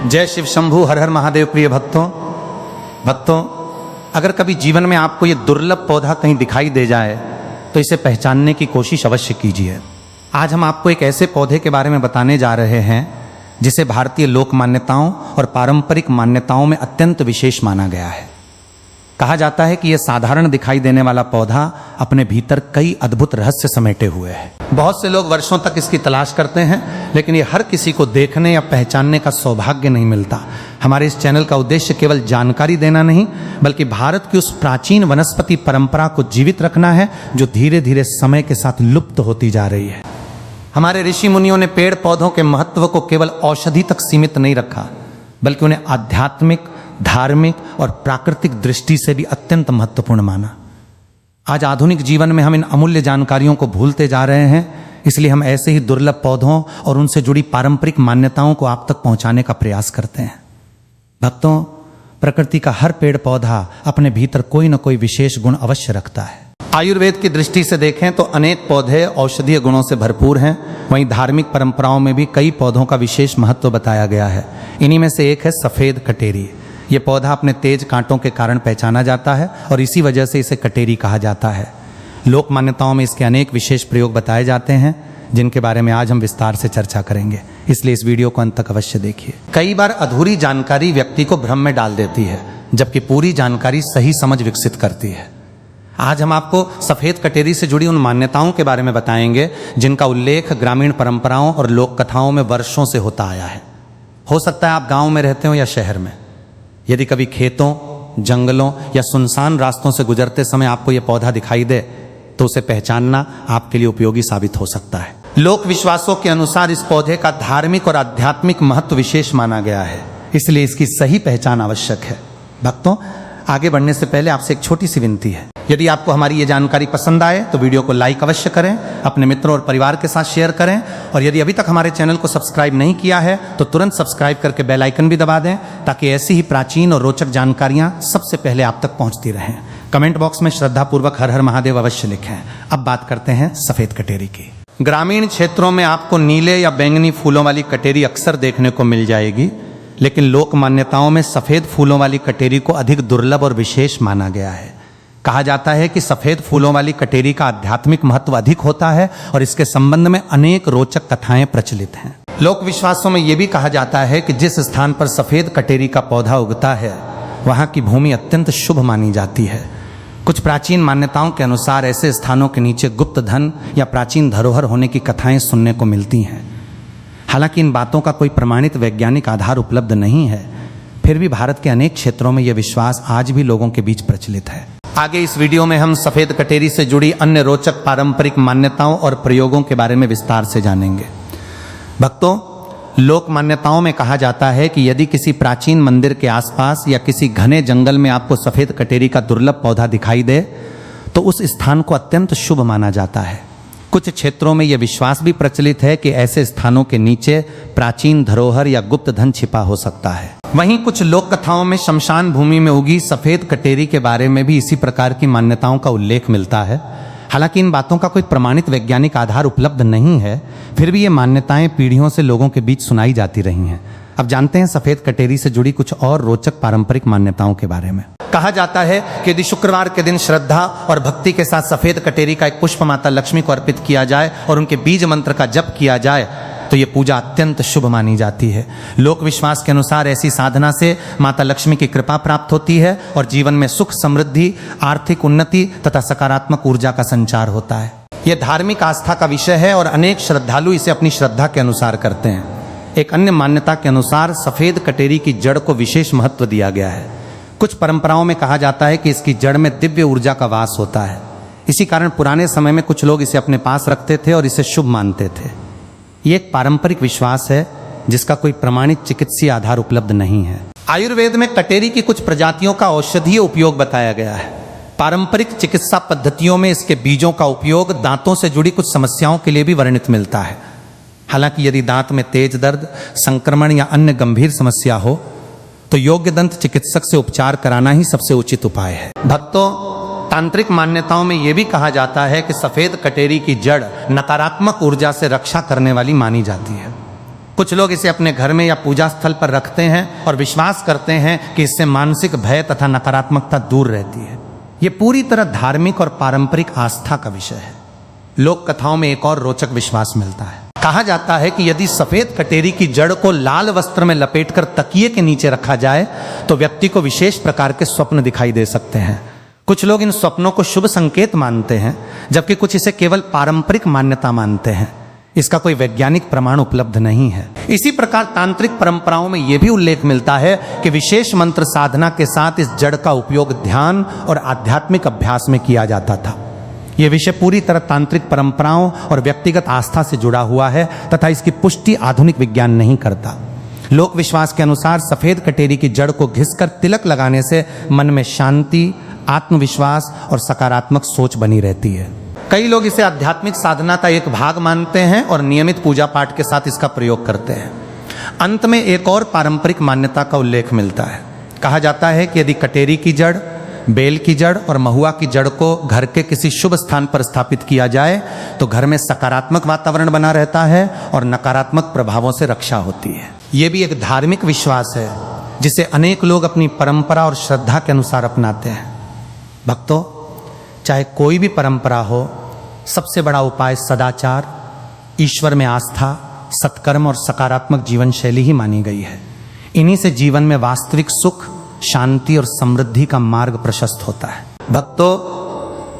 जय शिव शंभू। हर हर महादेव। प्रिय भक्तों, अगर कभी जीवन में आपको ये दुर्लभ पौधा कहीं दिखाई दे जाए तो इसे पहचानने की कोशिश अवश्य कीजिए। आज हम आपको एक ऐसे पौधे के बारे में बताने जा रहे हैं जिसे भारतीय लोक मान्यताओं और पारंपरिक मान्यताओं में अत्यंत विशेष माना गया है। कहा जाता है कि यह साधारण दिखाई देने वाला पौधा अपने भीतर कई अद्भुत रहस्य समेटे हुए है। बहुत से लोग वर्षों तक इसकी तलाश करते हैं, लेकिन ये हर किसी को देखने या पहचानने का सौभाग्य नहीं मिलता। हमारे इस चैनल का उद्देश्य केवल जानकारी देना नहीं, बल्कि भारत की उस प्राचीन वनस्पति परंपरा को जीवित रखना है जो धीरे धीरे समय के साथ लुप्त होती जा रही है। हमारे ऋषि मुनियों ने पेड़ पौधों के महत्व को केवल औषधि तक सीमित नहीं रखा, बल्कि उन्हें आध्यात्मिक, धार्मिक और प्राकृतिक दृष्टि से भी अत्यंत महत्वपूर्ण माना। आज आधुनिक जीवन में हम इन अमूल्य जानकारियों को भूलते जा रहे हैं, इसलिए हम ऐसे ही दुर्लभ पौधों और उनसे जुड़ी पारंपरिक मान्यताओं को आप तक पहुंचाने का प्रयास करते हैं। भक्तों, प्रकृति का हर पेड़ पौधा अपने भीतर कोई न कोई विशेष गुण अवश्य रखता है। आयुर्वेद की दृष्टि से देखें तो अनेक पौधे औषधीय गुणों से भरपूर हैं। वहीं धार्मिक परंपराओं में भी कई पौधों का विशेष महत्व बताया गया है। इन्हीं में से एक है सफेद कटेरी। ये पौधा अपने तेज कांटों के कारण पहचाना जाता है और इसी वजह से इसे कटेरी कहा जाता है। लोक मान्यताओं में इसके अनेक विशेष प्रयोग बताए जाते हैं, जिनके बारे में आज हम विस्तार से चर्चा करेंगे, इसलिए इस वीडियो को अंत तक अवश्य देखिए। कई बार अधूरी जानकारी व्यक्ति को भ्रम में डाल देती है, जबकि पूरी जानकारी सही समझ विकसित करती है। आज हम आपको सफेद कटेरी से जुड़ी उन मान्यताओं के बारे में बताएंगे जिनका उल्लेख ग्रामीण परंपराओं और लोक कथाओं में वर्षों से होता आया है। हो सकता है आप गांव में रहते हो या शहर में। यदि कभी खेतों, जंगलों या सुनसान रास्तों से गुजरते समय आपको यह पौधा दिखाई दे तो उसे पहचानना आपके लिए उपयोगी साबित हो सकता है। लोक विश्वासों के अनुसार इस पौधे का धार्मिक और आध्यात्मिक महत्व विशेष माना गया है, इसलिए इसकी सही पहचान आवश्यक है। भक्तों, आगे बढ़ने से पहले आपसे एक छोटी सी विनती है। यदि आपको हमारी ये जानकारी पसंद आए तो वीडियो को लाइक अवश्य करें, अपने मित्रों और परिवार के साथ शेयर करें, और यदि अभी तक हमारे चैनल को सब्सक्राइब नहीं किया है तो तुरंत सब्सक्राइब करके बेल आइकन भी दबा दें, ताकि ऐसी ही प्राचीन और रोचक जानकारियां सबसे पहले आप तक पहुंचती रहें। कमेंट बॉक्स में श्रद्धापूर्वक हर हर महादेव अवश्य लिखें। अब बात करते हैं सफेद कटेरी की। ग्रामीण क्षेत्रों में आपको नीले या बैंगनी फूलों वाली कटेरी अक्सर देखने को मिल जाएगी, लेकिन लोक मान्यताओं में सफेद फूलों वाली कटेरी को अधिक दुर्लभ और विशेष माना गया है। कहा जाता है कि सफेद फूलों वाली कटेरी का आध्यात्मिक महत्व अधिक होता है और इसके संबंध में अनेक रोचक कथाएं प्रचलित हैं। लोक विश्वासों में यह भी कहा जाता है कि जिस स्थान पर सफेद कटेरी का पौधा उगता है वहां की भूमि अत्यंत शुभ मानी जाती है। कुछ प्राचीन मान्यताओं के अनुसार ऐसे स्थानों के नीचे गुप्त धन या प्राचीन धरोहर होने की कथाएं सुनने को मिलती हैं। हालांकि इन बातों का कोई प्रमाणित वैज्ञानिक आधार उपलब्ध नहीं है, फिर भी भारत के अनेक क्षेत्रों में यह विश्वास आज भी लोगों के बीच प्रचलित है। आगे इस वीडियो में हम सफेद कटेरी से जुड़ी अन्य रोचक पारंपरिक मान्यताओं और प्रयोगों के बारे में विस्तार से जानेंगे। भक्तों, लोक मान्यताओं में कहा जाता है कि यदि किसी प्राचीन मंदिर के आसपास या किसी घने जंगल में आपको सफेद कटेरी का दुर्लभ पौधा दिखाई दे तो उस स्थान को अत्यंत शुभ माना जाता है। कुछ क्षेत्रों में यह विश्वास भी प्रचलित है कि ऐसे स्थानों के नीचे प्राचीन धरोहर या गुप्त धन छिपा हो सकता है। वहीं कुछ लोक कथाओं में शमशान भूमि में उगी सफेद कटेरी के बारे में भी इसी प्रकार की मान्यताओं का उल्लेख मिलता है। हालांकि इन बातों का कोई प्रमाणित वैज्ञानिक आधार उपलब्ध नहीं है, फिर भी ये मान्यताएं पीढ़ियों से लोगों के बीच सुनाई जाती रही हैं। अब जानते हैं सफेद कटेरी से जुड़ी कुछ और रोचक पारंपरिक मान्यताओं के बारे में। कहा जाता है कि यदि शुक्रवार के दिन श्रद्धा और भक्ति के साथ सफेद कटेरी का एक पुष्प माता लक्ष्मी को अर्पित किया जाए और उनके बीज मंत्र का जप किया जाए तो ये पूजा अत्यंत शुभ मानी जाती है। लोक विश्वास के अनुसार ऐसी साधना से माता लक्ष्मी की कृपा प्राप्त होती है और जीवन में सुख, समृद्धि, आर्थिक उन्नति तथा सकारात्मक ऊर्जा का संचार होता है। यह धार्मिक आस्था का विषय है और अनेक श्रद्धालु इसे अपनी श्रद्धा के अनुसार करते हैं। एक अन्य मान्यता के अनुसार सफेद कटेरी की जड़ को विशेष महत्व दिया गया है। कुछ परंपराओं में कहा जाता है कि इसकी जड़ में दिव्य ऊर्जा का वास होता है। इसी कारण पुराने समय में कुछ लोग इसे अपने पास रखते थे और इसे शुभ मानते थे। ये एक पारंपरिक विश्वास है जिसका कोई प्रमाणित चिकित्सीय आधार उपलब्ध नहीं है। आयुर्वेद में कटेरी की कुछ प्रजातियों का औषधीय उपयोग बताया गया है। पारंपरिक चिकित्सा पद्धतियों में इसके बीजों का उपयोग दांतों से जुड़ी कुछ समस्याओं के लिए भी वर्णित मिलता है। हालांकि यदि दांत में तेज दर्द, संक्रमण या अन्य गंभीर समस्या हो तो योग्य दंत चिकित्सक से उपचार कराना ही सबसे उचित उपाय है। भक्तों, तांत्रिक मान्यताओं में यह भी कहा जाता है कि सफेद कटेरी की जड़ नकारात्मक ऊर्जा से रक्षा करने वाली मानी जाती है। कुछ लोग इसे अपने घर में या पूजा स्थल पर रखते हैं और विश्वास करते हैं कि इससे मानसिक भय तथा नकारात्मकता दूर रहती है। ये पूरी तरह धार्मिक और पारंपरिक आस्था का विषय है। लोक कथाओं में एक और रोचक विश्वास मिलता है। कहा जाता है कि यदि सफेद कटेरी की जड़ को लाल वस्त्र में लपेटकर तकिए के नीचे रखा जाए तो व्यक्ति को विशेष प्रकार के स्वप्न दिखाई दे सकते हैं। कुछ लोग इन स्वप्नों को शुभ संकेत मानते हैं, जबकि कुछ इसे केवल पारंपरिक मान्यता मानते हैं। इसका कोई वैज्ञानिक प्रमाण उपलब्ध नहीं है। इसी प्रकार तांत्रिक परंपराओं में यह भी उल्लेख मिलता है कि विशेष मंत्र साधना के साथ इस जड़ का उपयोग ध्यान और आध्यात्मिक अभ्यास में किया जाता था। यह विषय पूरी तरह तांत्रिक परंपराओं और व्यक्तिगत आस्था से जुड़ा हुआ है तथा इसकी पुष्टि आधुनिक विज्ञान नहीं करता। लोक विश्वास के अनुसार सफेद कटेरी की जड़ को घिसकर तिलक लगाने से मन में शांति, आत्मविश्वास और सकारात्मक सोच बनी रहती है। कई लोग इसे आध्यात्मिक साधना का एक भाग मानते हैं और नियमित पूजा पाठ के साथ इसका प्रयोग करते हैं। अंत में एक और पारंपरिक मान्यता का उल्लेख मिलता है। कहा जाता है कि यदि कटेरी की जड़, बेल की जड़ और महुआ की जड़ को घर के किसी शुभ स्थान पर स्थापित किया जाए तो घर में सकारात्मक वातावरण बना रहता है और नकारात्मक प्रभावों से रक्षा होती है। ये भी एक धार्मिक विश्वास है जिसे अनेक लोग अपनी परंपरा और श्रद्धा के अनुसार अपनाते हैं। भक्तों, चाहे कोई भी परंपरा हो, सबसे बड़ा उपाय सदाचार, ईश्वर में आस्था, सत्कर्म और सकारात्मक जीवन शैली ही मानी गई है। इन्हीं से जीवन में वास्तविक सुख, शांति और समृद्धि का मार्ग प्रशस्त होता है। भक्तों,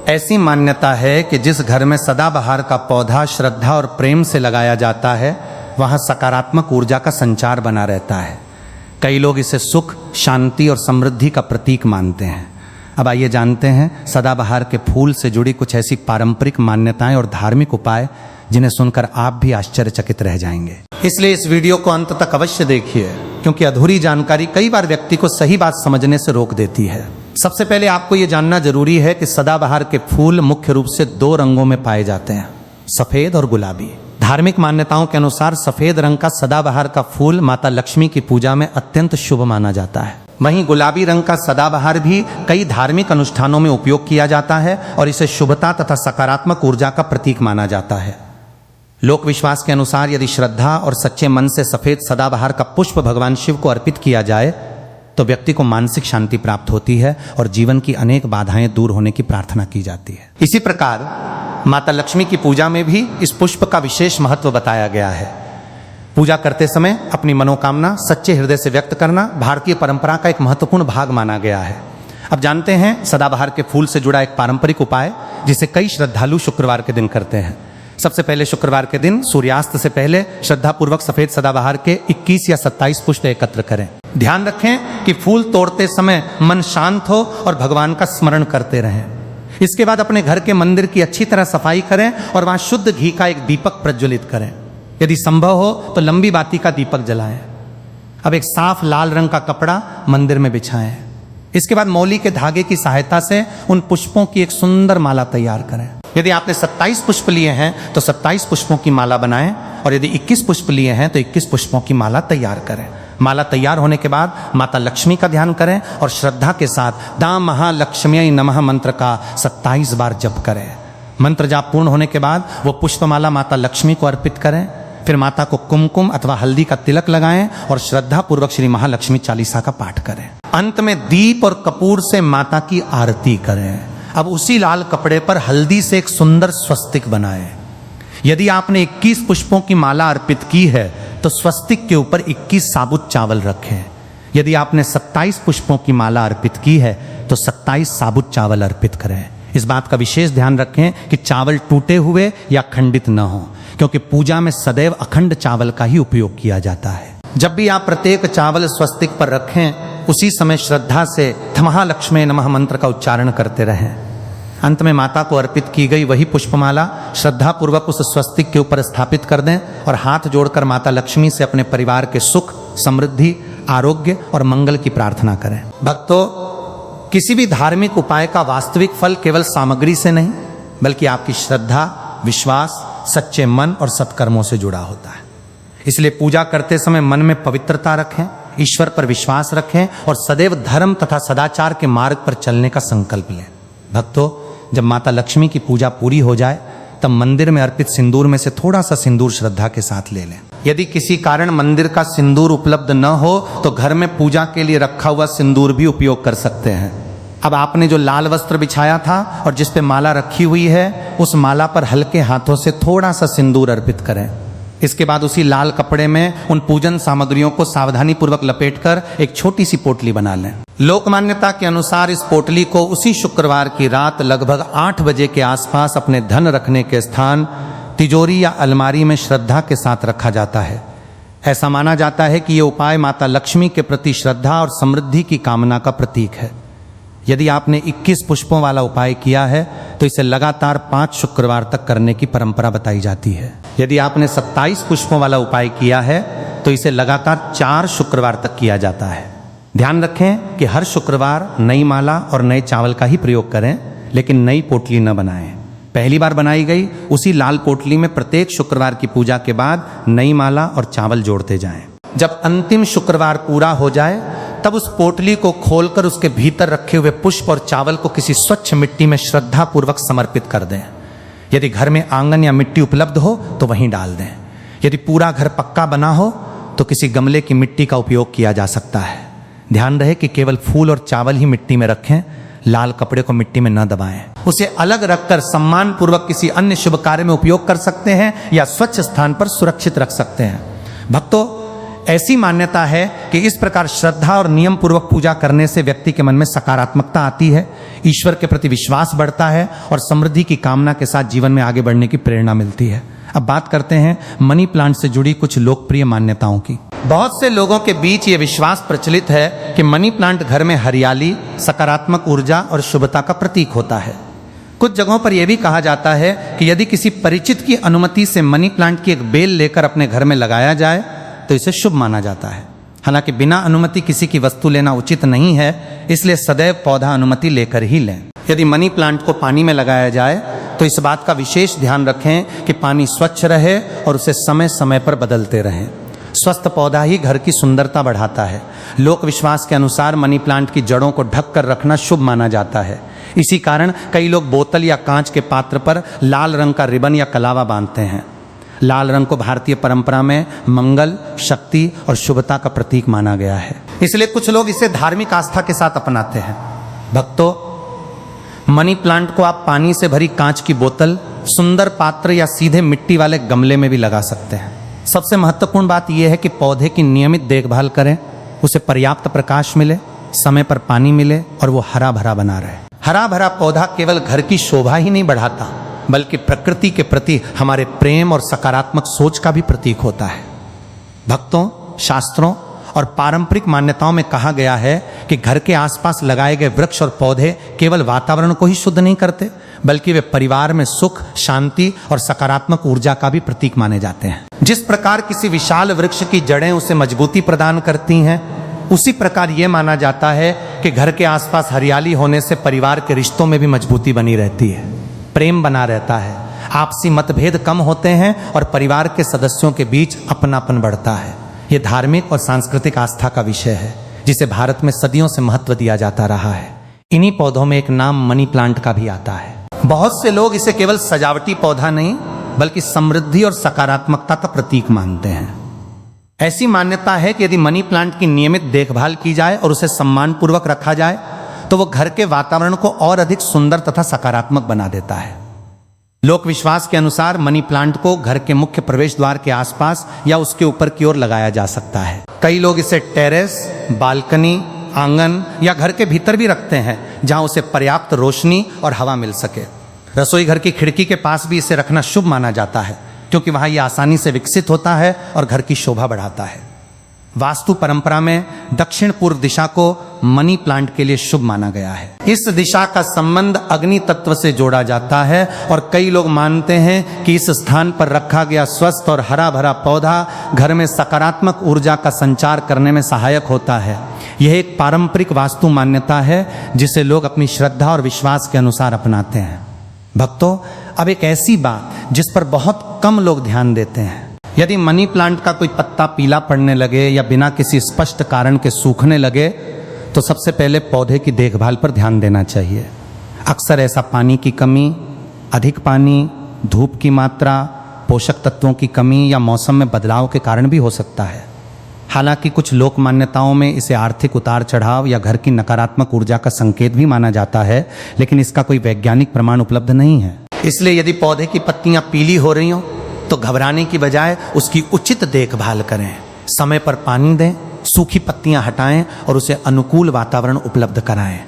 ऐसी मान्यता है कि जिस घर में सदाबहार का पौधा श्रद्धा और प्रेम से लगाया जाता है वहां सकारात्मक ऊर्जा का संचार बना रहता है। कई लोग इसे सुख, शांति और समृद्धि का प्रतीक मानते हैं। अब आइए जानते हैं सदाबहार के फूल से जुड़ी कुछ ऐसी पारंपरिक मान्यताएं और धार्मिक उपाय जिन्हें सुनकर आप भी आश्चर्यचकित रह जाएंगे। इसलिए इस वीडियो को अंत तक अवश्य देखिए, क्योंकि अधूरी जानकारी कई बार व्यक्ति को सही बात समझने से रोक देती है। सबसे पहले आपको यह जानना जरूरी है कि सदाबहार के फूल मुख्य रूप से 2 रंगों में पाए जाते हैं, सफेद और गुलाबी। धार्मिक मान्यताओं के अनुसार सफेद रंग का सदाबहार का फूल माता लक्ष्मी की पूजा में अत्यंत शुभ माना जाता है। वहीं गुलाबी रंग का सदाबहार भी कई धार्मिक अनुष्ठानों में उपयोग किया जाता है और इसे शुभता तथा सकारात्मक ऊर्जा का प्रतीक माना जाता है। लोक विश्वास के अनुसार यदि श्रद्धा और सच्चे मन से सफेद सदाबहार का पुष्प भगवान शिव को अर्पित किया जाए तो व्यक्ति को मानसिक शांति प्राप्त होती है और जीवन की अनेक बाधाएं दूर होने की प्रार्थना की जाती है। इसी प्रकार माता लक्ष्मी की पूजा में भी इस पुष्प का विशेष महत्व बताया गया है। पूजा करते समय अपनी मनोकामना सच्चे हृदय से व्यक्त करना भारतीय परंपरा का एक महत्वपूर्ण भाग माना गया है। अब जानते हैं सदाबहार के फूल से जुड़ा एक पारंपरिक उपाय जिसे कई श्रद्धालु शुक्रवार के दिन करते हैं। सबसे पहले शुक्रवार के दिन सूर्यास्त से पहले श्रद्धापूर्वक सफेद सदाबहार के 21 या 27 पुष्प एकत्र करें। ध्यान रखें कि फूल तोड़ते समय मन शांत हो और भगवान का स्मरण करते रहें। इसके बाद अपने घर के मंदिर की अच्छी तरह सफाई करें और वहां शुद्ध घी का एक दीपक प्रज्वलित करें। यदि संभव हो तो लंबी बाती का दीपक जलाएं। अब एक साफ लाल रंग का कपड़ा मंदिर में बिछाएं। इसके बाद मौली के धागे की सहायता से उन पुष्पों की एक सुंदर माला तैयार करें। यदि आपने 27 पुष्प लिए हैं तो 27 पुष्पों की माला बनाएं और यदि 21 पुष्प लिए हैं तो 21 पुष्पों की माला तैयार करें। माला तैयार होने के बाद माता लक्ष्मी का ध्यान करें और श्रद्धा के साथ दां महालक्ष्म्यै नमः मंत्र का 27 बार जप करें। मंत्र जाप पूर्ण होने के बाद वो पुष्पमाला माता लक्ष्मी को अर्पित करें। फिर माता को कुमकुम अथवा हल्दी का तिलक लगाएं और श्रद्धा पूर्वक श्री महालक्ष्मी चालीसा का पाठ करें। अंत में दीप और कपूर से माता की आरती करें। अब उसी लाल कपड़े पर हल्दी से एक सुंदर स्वस्तिक बनाएं। यदि आपने 21 पुष्पों की माला अर्पित की है तो स्वस्तिक के ऊपर 21 साबुत चावल रखें। यदि आपने 27 पुष्पों की माला अर्पित की है तो 27 साबुत चावल अर्पित करें। इस बात का विशेष ध्यान रखें कि चावल टूटे हुए या खंडित न हो, क्योंकि पूजा में सदैव अखंड चावल का ही उपयोग किया जाता है। जब भी आप प्रत्येक चावल स्वस्तिक पर रखें उसी समय श्रद्धा से महालक्ष्मी नमः मंत्र का उच्चारण करते रहें। अंत में माता को अर्पित की गई वही पुष्पमाला श्रद्धा पूर्वक उस स्वस्तिक के ऊपर स्थापित कर दें और हाथ जोड़कर माता लक्ष्मी से अपने परिवार के सुख, समृद्धि, आरोग्य और मंगल की प्रार्थना करें। भक्तों, किसी भी धार्मिक उपाय का वास्तविक फल केवल सामग्री से नहीं बल्कि आपकी श्रद्धा, विश्वास, सच्चे मन और सत्कर्मों से जुड़ा होता है। इसलिए पूजा करते समय मन में पवित्रता रखें, ईश्वर पर विश्वास रखें और सदैव धर्म तथा सदाचार के मार्ग पर चलने का संकल्प लें। भक्तों, जब माता लक्ष्मी की पूजा पूरी हो जाए तब मंदिर में अर्पित सिंदूर में से थोड़ा सा सिंदूर श्रद्धा के साथ ले लें। यदि किसी कारण मंदिर का सिंदूर उपलब्ध न हो तो घर में पूजा के लिए रखा हुआ सिंदूर भी उपयोग कर सकते हैं। अब आपने जो लाल वस्त्र बिछाया था और जिस पे माला रखी हुई है, उस माला पर हल्के हाथों से थोड़ा सा सिंदूर अर्पित करें। इसके बाद उसी लाल कपड़े में उन पूजन सामग्रियों को सावधानी पूर्वक लपेटकर एक छोटी सी पोटली बना लें। लोक मान्यता के अनुसार इस पोटली को उसी शुक्रवार की रात लगभग 8 बजे के आसपास अपने धन रखने के स्थान तिजोरी या अलमारी में श्रद्धा के साथ रखा जाता है। ऐसा माना जाता है कि ये उपाय माता लक्ष्मी के प्रति श्रद्धा और समृद्धि की कामना का प्रतीक है। यदि आपने 21 पुष्पों वाला उपाय किया है तो इसे लगातार 5 शुक्रवार तक करने की परंपरा बताई जाती है। यदि आपने 27 पुष्पों वाला उपाय किया है तो इसे लगातार 4 शुक्रवार तक किया जाता है। ध्यान रखें कि हर शुक्रवार नई माला और नए चावल का ही प्रयोग करें, लेकिन नई पोटली न बनाएं। पहली बार बनाई गई उसी लाल पोटली में प्रत्येक शुक्रवार की पूजा के बाद नई माला और चावल जोड़ते जाएं। जब अंतिम शुक्रवार पूरा हो जाए तब उस पोटली को खोलकर उसके भीतर रखे हुए पुष्प और चावल को किसी स्वच्छ मिट्टी में श्रद्धा पूर्वक समर्पित कर दें। यदि घर में आंगन या मिट्टी उपलब्ध हो तो वहीं डाल दें। यदि पूरा घर पक्का बना हो तो किसी गमले की मिट्टी का उपयोग किया जा सकता है। ध्यान रहे कि केवल फूल और चावल ही मिट्टी में रखें, लाल कपड़े को मिट्टी में न दबाएं। उसे अलग रखकर सम्मान पूर्वक किसी अन्य शुभ कार्य में उपयोग कर सकते हैं या स्वच्छ स्थान पर सुरक्षित रख सकते हैं। भक्तों, ऐसी मान्यता है कि इस प्रकार श्रद्धा और नियम पूर्वक पूजा करने से व्यक्ति के मन में सकारात्मकता आती है, ईश्वर के प्रति विश्वास बढ़ता है और समृद्धि की कामना के साथ जीवन में आगे बढ़ने की प्रेरणा मिलती है। अब बात करते हैं मनी प्लांट से जुड़ी कुछ लोकप्रिय मान्यताओं की। बहुत से लोगों के बीच ये विश्वास प्रचलित है कि मनी प्लांट घर में हरियाली, सकारात्मक ऊर्जा और शुभता का प्रतीक होता है। कुछ जगहों पर यह भी कहा जाता है कि यदि किसी परिचित की अनुमति से मनी प्लांट की एक बेल लेकर अपने घर में लगाया जाए तो इसे शुभ माना जाता है। हालांकि बिना अनुमति किसी की वस्तु लेना उचित नहीं है, इसलिए सदैव पौधा अनुमति लेकर ही लें। यदि मनी प्लांट को पानी में लगाया जाए तो इस बात का विशेष ध्यान रखें कि पानी स्वच्छ रहे और उसे समय समय पर बदलते रहें। स्वस्थ पौधा ही घर की सुंदरता बढ़ाता है। लोक विश्वास के अनुसार मनी प्लांट की जड़ों को ढक कर रखना शुभ माना जाता है। इसी कारण कई लोग बोतल या कांच के पात्र पर लाल रंग का रिबन या कलावा बांधते हैं। लाल रंग को भारतीय परंपरा में मंगल, शक्ति और शुभता का प्रतीक माना गया है, इसलिए कुछ लोग इसे धार्मिक आस्था के साथ अपनाते हैं। भक्तों, मनी प्लांट को आप पानी से भरी कांच की बोतल, सुंदर पात्र या सीधे मिट्टी वाले गमले में भी लगा सकते हैं। सबसे महत्वपूर्ण बात यह है कि पौधे की नियमित देखभाल करें, उसे पर्याप्त प्रकाश मिले, समय पर पानी मिले और वो हरा भरा बना रहे। हरा भरा पौधा केवल घर की शोभा ही नहीं बढ़ाता, बल्कि प्रकृति के प्रति हमारे प्रेम और सकारात्मक सोच का भी प्रतीक होता है। भक्तों, शास्त्रों और पारंपरिक मान्यताओं में कहा गया है कि घर के आसपास लगाए गए वृक्ष और पौधे केवल वातावरण को ही शुद्ध नहीं करते, बल्कि वे परिवार में सुख, शांति और सकारात्मक ऊर्जा का भी प्रतीक माने जाते हैं। जिस प्रकार किसी विशाल वृक्ष की जड़ें उसे मजबूती प्रदान करती हैं, उसी प्रकार यह माना जाता है कि घर के आसपास हरियाली होने से परिवार के रिश्तों में भी मजबूती बनी रहती है, प्रेम बना रहता है, आपसी मतभेद कम होते हैं और परिवार के सदस्यों के बीच अपनापन बढ़ता है। यह धार्मिक और सांस्कृतिक आस्था का विषय है, जिसे भारत में सदियों से महत्व दिया जाता रहा है। इन्हीं पौधों में एक नाम मनी प्लांट का भी आता है। बहुत से लोग इसे केवल सजावटी पौधा नहीं, बल्कि समृद्धि और सकारात्मकता का प्रतीक मानते हैं। ऐसी मान्यता है कि यदि मनी प्लांट की नियमित देखभाल की जाए और उसे सम्मानपूर्वक रखा जाए तो वो घर के वातावरण को और अधिक सुंदर तथा सकारात्मक बना देता है। लोक विश्वास के अनुसार मनी प्लांट को घर के मुख्य प्रवेश द्वार के आसपास या उसके ऊपर की ओर लगाया जा सकता है। कई लोग इसे टेरेस, बालकनी, आंगन या घर के भीतर भी रखते हैं, जहां उसे पर्याप्त रोशनी और हवा मिल सके। रसोई घर की खिड़की के पास भी इसे रखना शुभ माना जाता है, क्योंकि वहां यह आसानी से विकसित होता है और घर की शोभा बढ़ाता है। वास्तु परंपरा में दक्षिण पूर्व दिशा को मनी प्लांट के लिए शुभ माना गया है। इस दिशा का संबंध अग्नि तत्व से जोड़ा जाता है और कई लोग मानते हैं कि इस स्थान पर रखा गया स्वस्थ और हरा भरा पौधा घर में सकारात्मक ऊर्जा का संचार करने में सहायक होता है। यह एक पारंपरिक वास्तु मान्यता है जिसे लोग अपनी श्रद्धा और विश्वास के अनुसार अपनाते हैं। भक्तों, अब एक ऐसी बात जिस पर बहुत कम लोग ध्यान देते हैं। यदि मनी प्लांट का कोई पत्ता पीला पड़ने लगे या बिना किसी स्पष्ट कारण के सूखने लगे तो सबसे पहले पौधे की देखभाल पर ध्यान देना चाहिए। अक्सर ऐसा पानी की कमी, अधिक पानी, धूप की मात्रा, पोषक तत्वों की कमी या मौसम में बदलाव के कारण भी हो सकता है। हालांकि कुछ लोक मान्यताओं में इसे आर्थिक उतार चढ़ाव या घर की नकारात्मक ऊर्जा का संकेत भी माना जाता है, लेकिन इसका कोई वैज्ञानिक प्रमाण उपलब्ध नहीं है। इसलिए यदि पौधे की पत्तियां पीली हो रही हो तो घबराने की बजाय उसकी उचित देखभाल करें, समय पर पानी दें, सूखी पत्तियां हटाएं और उसे अनुकूल वातावरण उपलब्ध कराएं।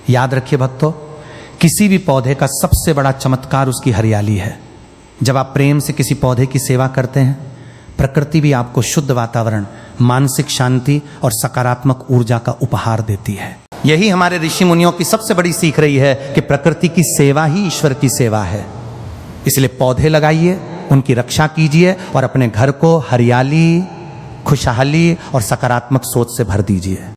याद रखिए भक्तों, किसी भी पौधे का सबसे बड़ा चमत्कार उसकी हरियाली है। जब आप प्रेम से किसी पौधे की सेवा करते हैं, प्रकृति भी आपको शुद्ध वातावरण, मानसिक शांति और सकारात्मक ऊर्जा का उपहार देती है। यही हमारे ऋषि मुनियों की सबसे बड़ी सीख रही है कि प्रकृति की सेवा ही ईश्वर की सेवा है। इसलिए पौधे लगाइए, उनकी रक्षा कीजिए और अपने घर को हरियाली, खुशहाली और सकारात्मक सोच से भर दीजिए।